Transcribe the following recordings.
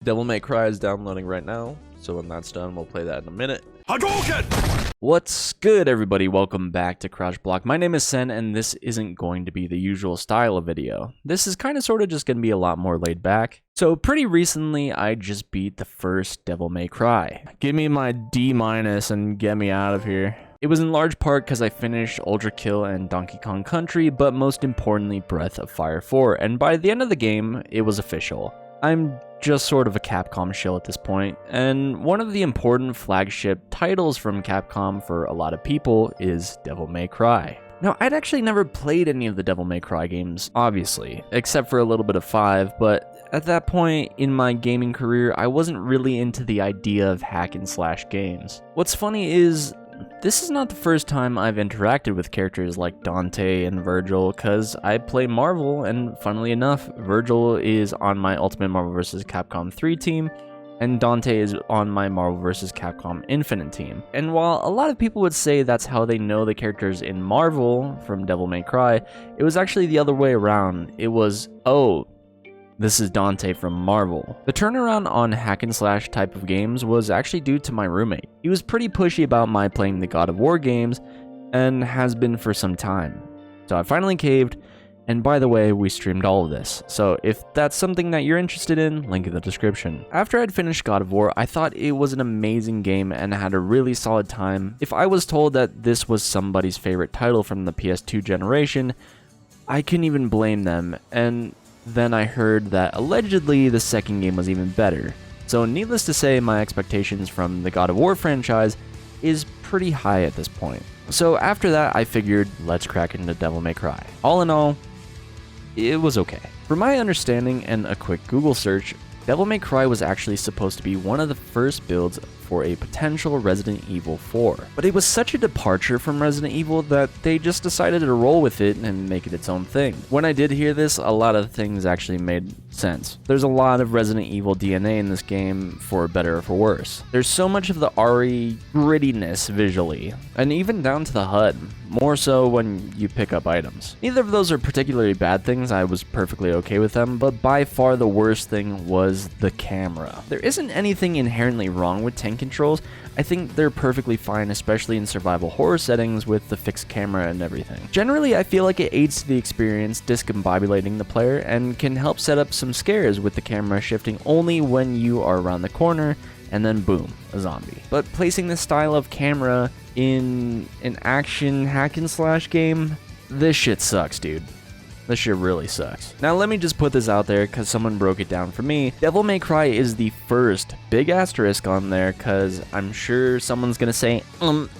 Devil May Cry is downloading right now, so when that's done, we'll play that in a minute. Hadouken! What's good, everybody? Welcome back to Crouch Block. My name is Sen, and this isn't going to be the usual style of video. This is kind of sort of just going to be a lot more laid back. So pretty recently, I just beat the first Devil May Cry. Give me my D- and get me out of here. It was in large part because I finished Ultra Kill and Donkey Kong Country, but most importantly, Breath of Fire 4, and by the end of the game, it was official. I'm just sort of a Capcom shill at this point, and one of the important flagship titles from Capcom for a lot of people is Devil May Cry. Now, I'd actually never played any of the Devil May Cry games, obviously, except for a little bit of 5, but at that point in my gaming career, I wasn't really into the idea of hack and slash games. What's funny is, this is not the first time I've interacted with characters like Dante and Virgil, because I play Marvel, and funnily enough, Virgil is on my Ultimate Marvel vs. Capcom 3 team, and Dante is on my Marvel vs. Capcom Infinite team. And while a lot of people would say that's how they know the characters in Marvel from Devil May Cry, it was actually the other way around. It was, oh, this is Dante from Marvel. The turnaround on hack and slash type of games was actually due to my roommate. He was pretty pushy about my playing the God of War games, and has been for some time. So I finally caved, and by the way, we streamed all of this. So if that's something that you're interested in, link in the description. After I'd finished God of War, I thought it was an amazing game and had a really solid time. If I was told that this was somebody's favorite title from the PS2 generation, I couldn't even blame them, and then I heard that allegedly the second game was even better. So needless to say, my expectations from the God of War franchise is pretty high at this point. So after that, I figured, let's crack into Devil May Cry. All in all, it was okay. From my understanding and a quick Google search, Devil May Cry was actually supposed to be one of the first builds for a potential Resident Evil 4. But it was such a departure from Resident Evil that they just decided to roll with it and make it its own thing. When I did hear this, a lot of things actually made sense. There's a lot of Resident Evil DNA in this game, for better or for worse. There's so much of the RE grittiness visually, and even down to the HUD, more so when you pick up items. Neither of those are particularly bad things, I was perfectly okay with them, but by far the worst thing was the camera. There isn't anything inherently wrong with tank controls. I think they're perfectly fine, especially in survival horror settings with the fixed camera and everything. Generally, I feel like it aids to the experience, discombobulating the player, and can help set up some scares with the camera shifting only when you are around the corner, and then boom, a zombie. But placing this style of camera in an action hack and slash game, this shit sucks, dude. This shit really sucks. Now let me just put this out there because someone broke it down for me. Devil May Cry is the first big asterisk on there because I'm sure someone's gonna say,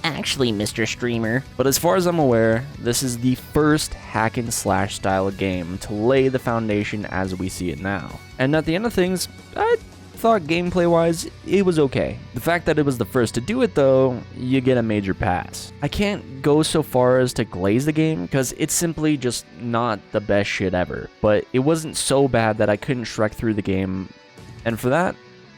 actually, Mr. Streamer. But as far as I'm aware, this is the first hack and slash style game to lay the foundation as we see it now. And at the end of things, I thought gameplay wise it was okay. The fact that it was the first to do it though, you get a major pass. I can't go so far as to glaze the game because it's simply just not the best shit ever, but it wasn't so bad that I couldn't Shrek through the game, and for that,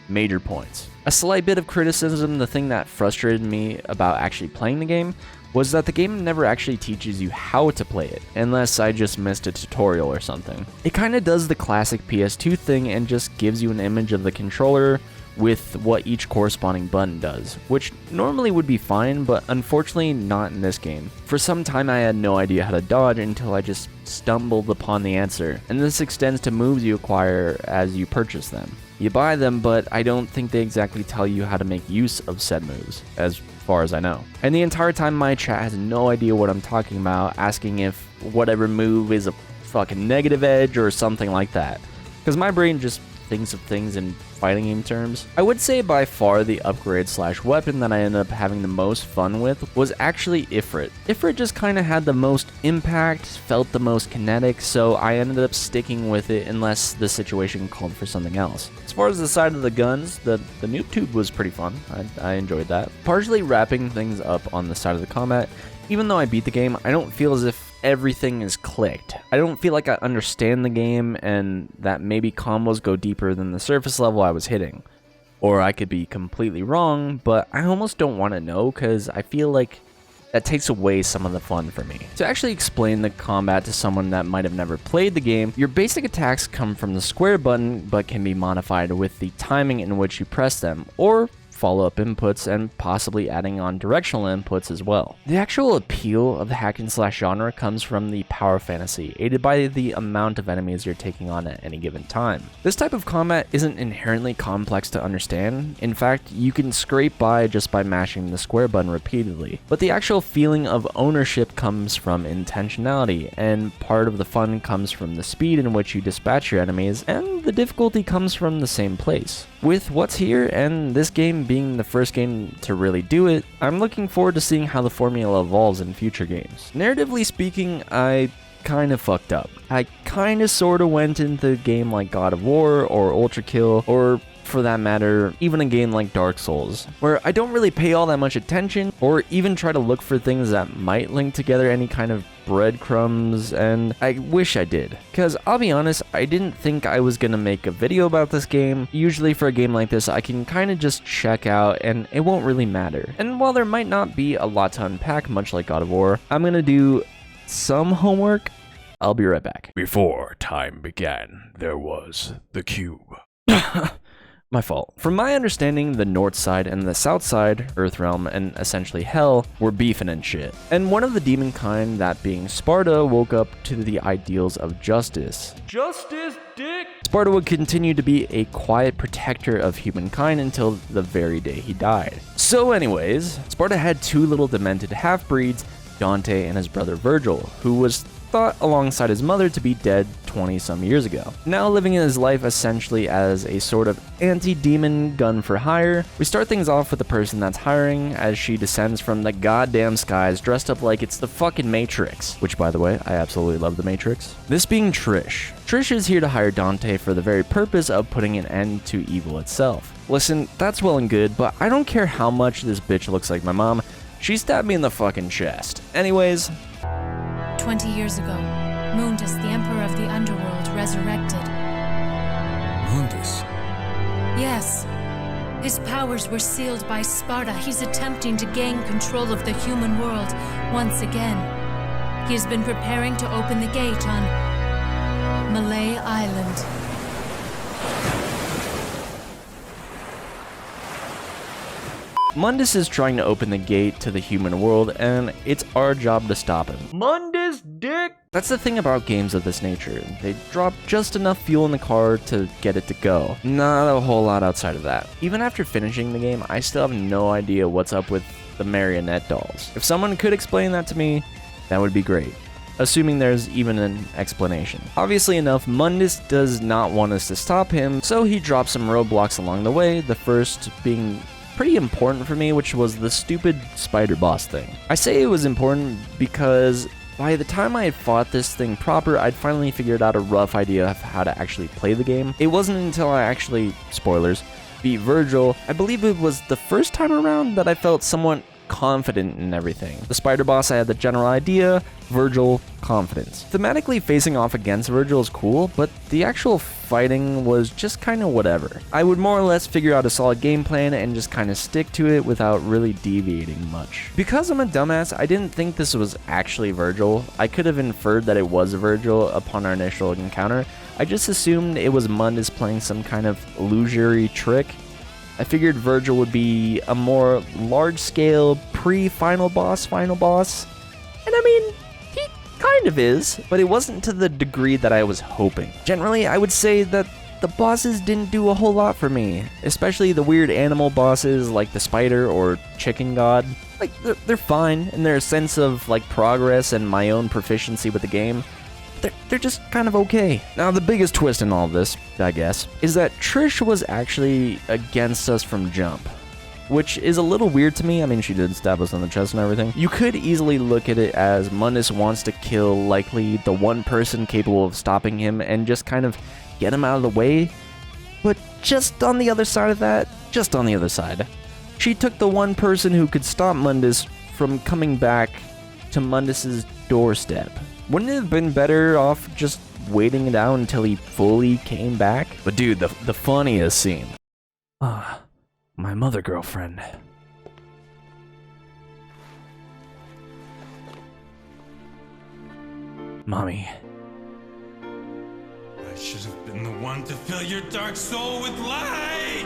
major points. A slight bit of criticism, the thing that frustrated me about actually playing the game, was that the game never actually teaches you how to play it, unless I just missed a tutorial or something. It kinda does the classic PS2 thing and just gives you an image of the controller with what each corresponding button does, which normally would be fine, but unfortunately not in this game. For some time I had no idea how to dodge until I just stumbled upon the answer, and this extends to moves you acquire as you purchase them. You buy them, but I don't think they exactly tell you how to make use of said moves, as far as I know. And the entire time my chat has no idea what I'm talking about, asking if whatever move is a fucking negative edge or something like that. Because my brain just thinks of things in fighting game terms. I would say by far the upgrade slash weapon that I ended up having the most fun with was actually Ifrit. Ifrit just kind of had the most impact, felt the most kinetic, so I ended up sticking with it unless the situation called for something else. As far as the side of the guns, the noob tube was pretty fun. I enjoyed that. Partially wrapping things up on the side of the combat, even though I beat the game, I don't feel as if everything is clicked. I don't feel like I understand the game and that maybe combos go deeper than the surface level I was hitting. Or I could be completely wrong, but I almost don't want to know because I feel like that takes away some of the fun for me. To actually explain the combat to someone that might have never played the game, your basic attacks come from the square button but can be modified with the timing in which you press them, or follow-up inputs, and possibly adding on directional inputs as well. The actual appeal of the hack and slash genre comes from the power fantasy, aided by the amount of enemies you're taking on at any given time. This type of combat isn't inherently complex to understand. In fact, you can scrape by just by mashing the square button repeatedly. But the actual feeling of ownership comes from intentionality, and part of the fun comes from the speed in which you dispatch your enemies, and the difficulty comes from the same place. With what's here, and this game being the first game to really do it, I'm looking forward to seeing how the formula evolves in future games. Narratively speaking, I kind of fucked up. I kind of sort of went into a game like God of War or Ultra Kill, or for that matter, even a game like Dark Souls, where I don't really pay all that much attention or even try to look for things that might link together any kind of breadcrumbs, and I wish I did. Cause I'll be honest, I didn't think I was gonna make a video about this game. Usually for a game like this, I can kind of just check out and it won't really matter. And while there might not be a lot to unpack, much like God of War, I'm gonna do some homework. I'll be right back. Before time began, there was the cube. My fault. From my understanding, the North Side and the South Side, Earthrealm and essentially Hell, were beefing and shit. And one of the demon kind, that being Sparta, woke up to the ideals of justice. Justice, dick! Sparta would continue to be a quiet protector of humankind until the very day he died. So anyways, Sparta had two little demented half-breeds, Dante and his brother Virgil, who was thought alongside his mother to be dead 20 some years ago. Now living his life essentially as a sort of anti-demon gun for hire, we start things off with the person that's hiring as she descends from the goddamn skies dressed up like it's the fucking Matrix, which by the way, I absolutely love the Matrix. This being Trish. Trish is here to hire Dante for the very purpose of putting an end to evil itself. Listen, that's well and good, but I don't care how much this bitch looks like my mom, she stabbed me in the fucking chest. Anyways, 20 years ago, Mundus, the Emperor of the Underworld, resurrected. Mundus? Yes. His powers were sealed by Sparta. He's attempting to gain control of the human world once again. He has been preparing to open the gate on Malay Island. Mundus is trying to open the gate to the human world, and it's our job to stop him. Mundus, dick! That's the thing about games of this nature. They drop just enough fuel in the car to get it to go. Not a whole lot outside of that. Even after finishing the game, I still have no idea what's up with the marionette dolls. If someone could explain that to me, that would be great. Assuming there's even an explanation. Obviously enough, Mundus does not want us to stop him, so he drops some roadblocks along the way, the first being pretty important for me, which was the stupid spider boss thing. I say it was important because by the time I had fought this thing proper, I'd finally figured out a rough idea of how to actually play the game. It wasn't until I actually, spoilers, beat Virgil, I believe it was the first time around that I felt somewhat confident in everything. The spider boss, I had the general idea, Virgil, confidence. Thematically facing off against Virgil is cool, but the actual fighting was just kind of whatever. I would more or less figure out a solid game plan and just kind of stick to it without really deviating much. Because I'm a dumbass, I didn't think this was actually Virgil. I could have inferred that it was Virgil upon our initial encounter. I just assumed it was Mundus playing some kind of illusory trick. I figured Virgil would be a more large-scale pre-final boss. And I mean, he kind of is, but it wasn't to the degree that I was hoping. Generally, I would say that the bosses didn't do a whole lot for me, especially the weird animal bosses like the spider or chicken god. Like, they're fine in their sense of like progress and my own proficiency with the game. They're just kind of okay. Now, the biggest twist in all of this, I guess, is that Trish was actually against us from jump, which is a little weird to me. I mean, she did stab us in the chest and everything. You could easily look at it as Mundus wants to kill likely the one person capable of stopping him and just kind of get him out of the way. But just on the other side of that, she took the one person who could stop Mundus from coming back to Mundus's doorstep. Wouldn't it have been better off just waiting it out until he fully came back? But dude, the funniest scene. My mother girlfriend. Mommy. I should have been the one to fill your dark soul with light.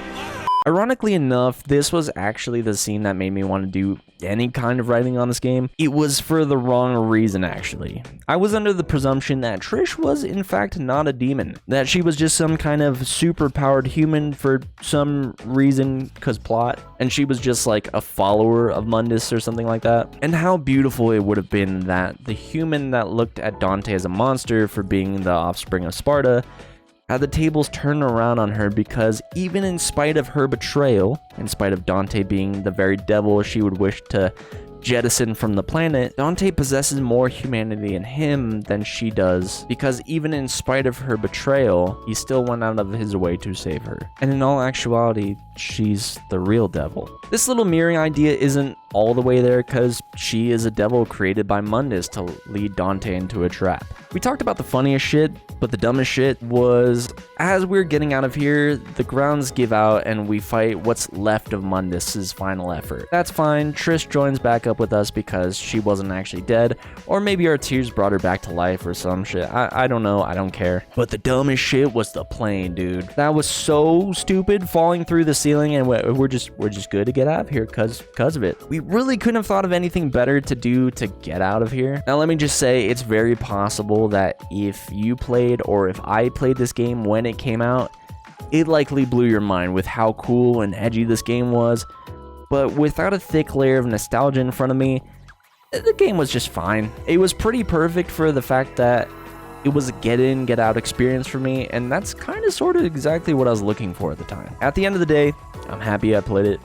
Ironically enough, this was actually the scene that made me want to do any kind of writing on this game. It was for the wrong reason, actually. I was under the presumption that Trish was in fact not a demon, that she was just some kind of super-powered human for some reason, cause plot, and she was just like a follower of Mundus or something like that. And how beautiful it would have been that the human that looked at Dante as a monster for being the offspring of Sparta had the tables turned around on her, because even in spite of her betrayal, in spite of Dante being the very devil she would wish to jettison from the planet, Dante possesses more humanity in him than she does, because even in spite of her betrayal, he still went out of his way to save her. And in all actuality, she's the real devil. This little mirroring idea isn't all the way there, because she is a devil created by Mundus to lead Dante into a trap. We talked about the funniest shit, but the dumbest shit was, as we're getting out of here, the grounds give out and we fight what's left of Mundus's final effort. That's fine, Trish joins back up with us because she wasn't actually dead, or maybe our tears brought her back to life or some shit. I don't know, I don't care. But the dumbest shit was the plane, dude. That was so stupid, falling through the ceiling, and we're just good to get out of here cause of it. We really couldn't have thought of anything better to do to get out of here. Now let me just say, it's very possible that if you played or if I played this game when it came out, it likely blew your mind with how cool and edgy this game was. But without a thick layer of nostalgia in front of me, the game was just fine. It was pretty perfect for the fact that it was a get in, get out experience for me, and that's kind of sort of exactly what I was looking for at the time. At the end of the day, I'm happy I played it,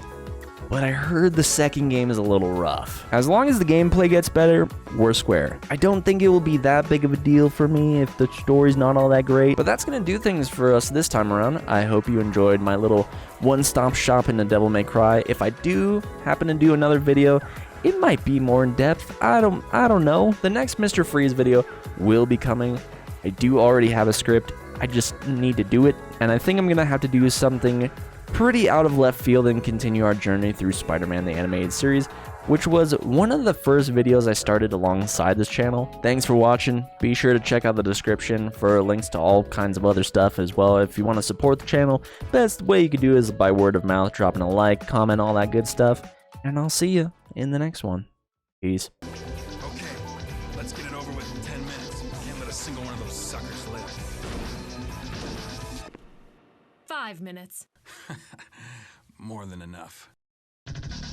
but I heard the second game is a little rough. As long as the gameplay gets better, we're square. I don't think it will be that big of a deal for me if the story's not all that great, but that's gonna do things for us this time around. I hope you enjoyed my little one-stop shop into Devil May Cry. If I do happen to do another video, it might be more in depth. I don't know. The next Mr. Freeze video will be coming. I do already have a script. I just need to do it, and I think I'm gonna have to do something pretty out of left field and continue our journey through Spider-Man the Animated Series, which was one of the first videos I started alongside this channel. Thanks for watching. Be sure to check out the description for links to all kinds of other stuff as well. If you want to support the channel, best way you could do is by word of mouth, dropping a like, comment, all that good stuff. And I'll see you in the next one. Peace. Okay, let's get it over with in 10 minutes. Can't let a single one of those suckers live. 5 minutes. More than enough.